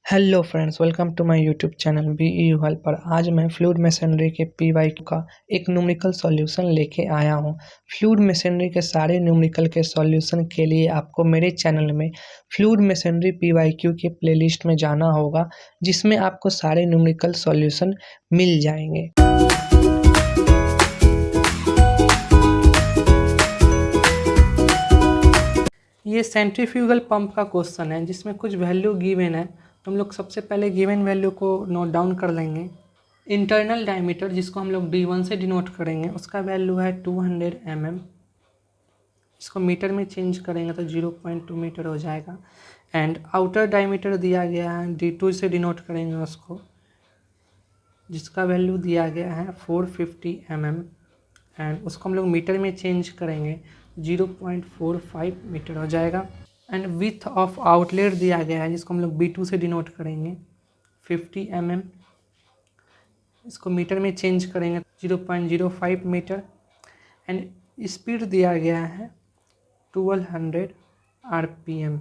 Hello friends, welcome to my YouTube channel B U help पर। आज मैं fluid masonry के पीवाईक्यू का एक न्यूमेरिकल सॉल्यूशन लेके आया हूँ। फ्लूइड मेसनरी के सारे न्यूमेरिकल के सॉल्यूशन के लिए आपको मेरे चैनल में फ्लूइड मेसनरी पीवाईक्यू के प्लेलिस्ट में जाना होगा, जिसमें आपको सारे न्यूमेरिकल सॉल्यूशन मिल जाएंगे। ये सेंट्रीफ्यूगल पंप का क्वेश्चन है, जिसमें कुछ वैल्यू गिवन है। तो हम लोग सबसे पहले गिवन वैल्यू को नोट डाउन कर लेंगे। इंटरनल डायमीटर, जिसको हम लोग D1 से डिनोट करेंगे, उसका वैल्यू है 200 mm। इसको मीटर में चेंज करेंगे तो 0.2 मीटर हो जाएगा। एंड आउटर डायमीटर दिया गया है, D2 से डिनोट करेंगे उसको, जिसका वैल्यू दिया गया है 450 mm। एंड उसको हम लोग मीटर में चेंज करेंगे 0.45 मीटर हो जाएगा। एंड विथ ऑफ आउटलेट दिया गया है, जिसको हम लोग B2 से डिनोट करेंगे 50 mm। इसको मीटर में चेंज करेंगे 0.05 मीटर। एंड स्पीड दिया गया है 1200 RPM।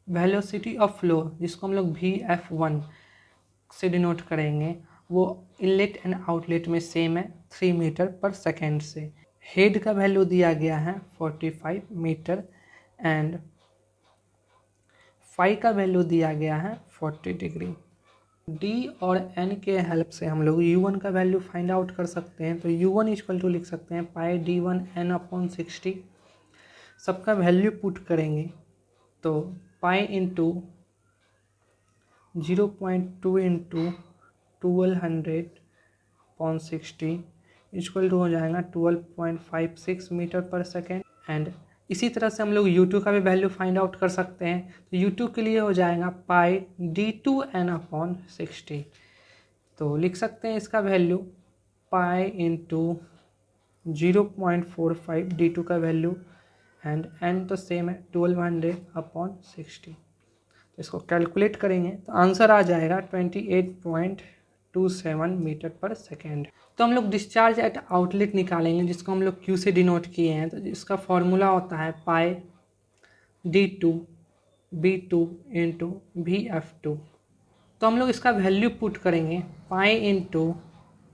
वेलोसिटी ऑफ फ्लो, जिसको हम लोग VF1 से डिनोट करेंगे, वो इनलेट एंड आउटलेट में सेम है 3 मीटर पर सेकेंड से। हेड का वैल्यू दिया गया है 45 मीटर। एंड फाई का वैल्यू दिया गया है 40 डिग्री। D और N के हेल्प से हम लोग U1 का वैल्यू फाइंड आउट कर सकते हैं। तो U1 इक्वल टू लिख सकते हैं पाई D1 N/60। सबका वैल्यू पुट करेंगे तो pi into 0.2 into 1200/60 equal to हो जाएगा 12.56 मीटर पर सेकेंड। एंड इसी तरह से हम लोग U2 का भी वैल्यू फाइंड आउट कर सकते हैं। तो U2 के लिए हो जाएगा पाई D2N/60। तो लिख सकते हैं इसका वैल्यू पाई इंटू 0.45 D2 का वैल्यू, एंड N तो सेम है 1200/60। तो इसको कैलकुलेट करेंगे तो आंसर आ जाएगा 28.27 मीटर पर सेकेंड। तो हम लोग डिस्चार्ज एट आउटलेट निकालेंगे, जिसको हम लोग Q से डिनोट किए हैं। तो इसका फॉर्मूला होता है पाई D2 B2 इंटू VF2। तो हम लोग इसका वैल्यू पुट करेंगे पाई इंटू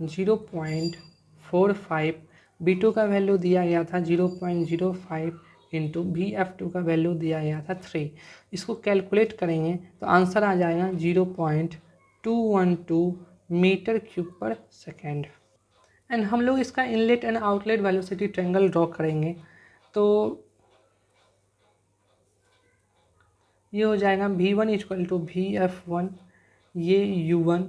0.45। B2 का वैल्यू दिया गया था 0.05 इंटू VF2 का वैल्यू दिया गया था 3। इसको कैलकुलेट करेंगे तो आंसर आ जाएगा 0.212 मीटर क्यूब पर सेकेंड। एंड हम लोग इसका inlet and outlet velocity triangle draw करेंगे। तो ये हो जाएगा V1 इक्वल टू VF1, ये U1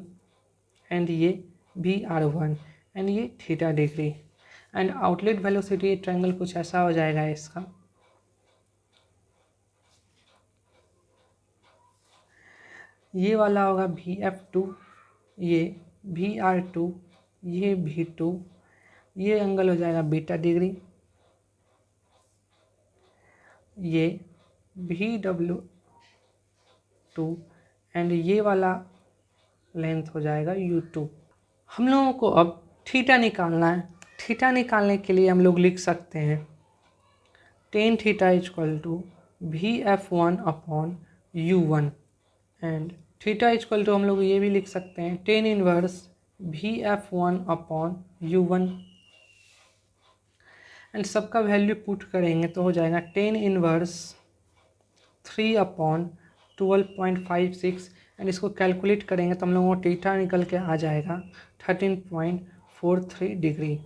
एंड ये VR1 एंड ये theta degree. And outlet velocity triangle कुछ ऐसा हो जाएगा इसका। ये वाला होगा VF2, ये VR2, ये V2, ये एंगल हो जाएगा बीटा डिग्री, ये VW2 एंड ये वाला लेंथ हो जाएगा U2। हम लोगों को अब थीटा निकालना है। थीटा निकालने के लिए हम लोग लिख सकते हैं tan theta equal to VF1/U1। And theta equal to हम लोग ये भी लिख सकते हैं tan इनवर्स VF1/U1। एंड सबका वैल्यू पुट करेंगे तो हो जाएगा tan इनवर्स 3/12.56। एंड इसको कैलकुलेट करेंगे तो हम लोगों को थीटा निकल के आ जाएगा 13.43 डिग्री।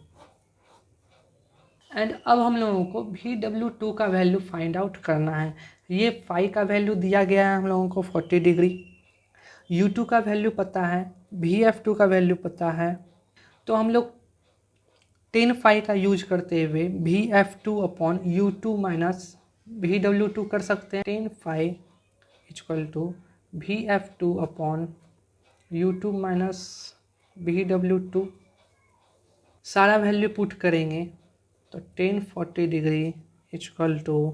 एंड अब हम लोगों को VW2 का वैल्यू फाइंड आउट करना है। ये फाई का वैल्यू दिया गया है हम लोगों को 40 डिग्री। U2 का वैल्यू पता है, VF2 का वैल्यू पता है। तो हम लोग tan फाई का यूज करते हुए VF2/U2 माइनस VW2 कर सकते हैं। tan phi equal to VF2/U2 minus VW2। सारा वैल्यू पुट करेंगे तो tan 40 degree equal to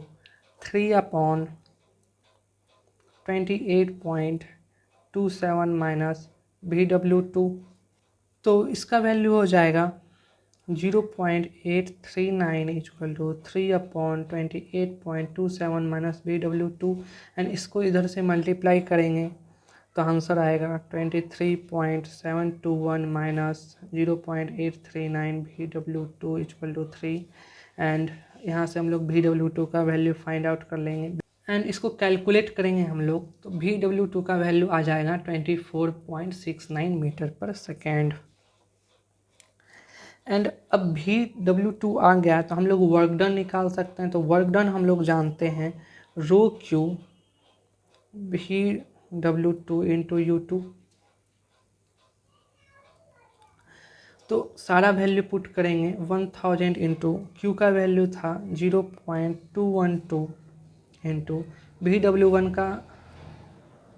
3/28.27 minus VW2। तो इसका वैल्यू हो जाएगा 0.839 equal to 3/28.27 minus VW2। And इसको इधर से मल्टीप्लाई करेंगे तो आंसर आएगा 23.721 minus 0.839 VW2 equal to 3। And यहाँ से हम लोग VW2 का वैल्यू फाइंड आउट कर लेंगे एंड इसको कैलकुलेट करेंगे हम लोग, तो VW2 का वैल्यू आ जाएगा 24.69 मीटर पर सेकेंड। एंड अब VW2 आ गया तो हम लोग वर्क डन निकाल सकते हैं। तो वर्क डन हम लोग जानते हैं रो क्यू VW2 इंटू U2। तो सारा वैल्यू पुट करेंगे 1000 इंटू क्यू का वैल्यू था 0.212 इंटू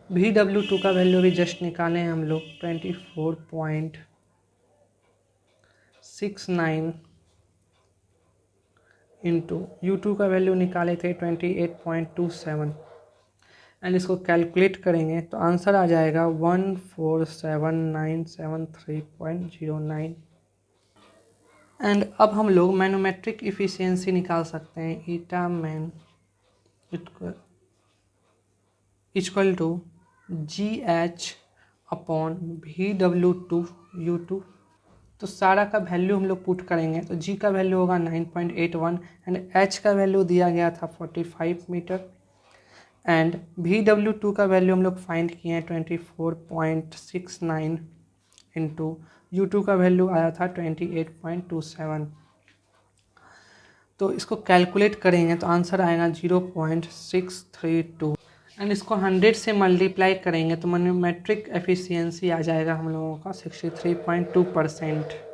VW2 का वैल्यू भी जस्ट निकाले हैं हम लोग 24.69 इंटू U2 का वैल्यू निकाले थे 28.27 एंड इसको कैलकुलेट करेंगे तो आंसर आ जाएगा 147973.09। एंड अब हम लोग मैनोमेट्रिक इफ़िशियंसी निकाल सकते हैं ईटा मैन equal to GH upon VW2 U2। तो सारा का वैल्यू हम लोग पुट करेंगे तो G का वैल्यू होगा 9.81 एंड H का वैल्यू दिया गया था 45 मीटर एंड VW2 का वैल्यू हम लोग फाइंड किए हैं 24.69 इंटू U2 का वैल्यू आया था 28.27। तो इसको कैलकुलेट करेंगे तो आंसर आएगा 0.632 एंड इसको 100 से मल्टीप्लाई करेंगे तो मैनोमेट्रिक एफिशिएंसी आ जाएगा हम लोगों का 63.2%।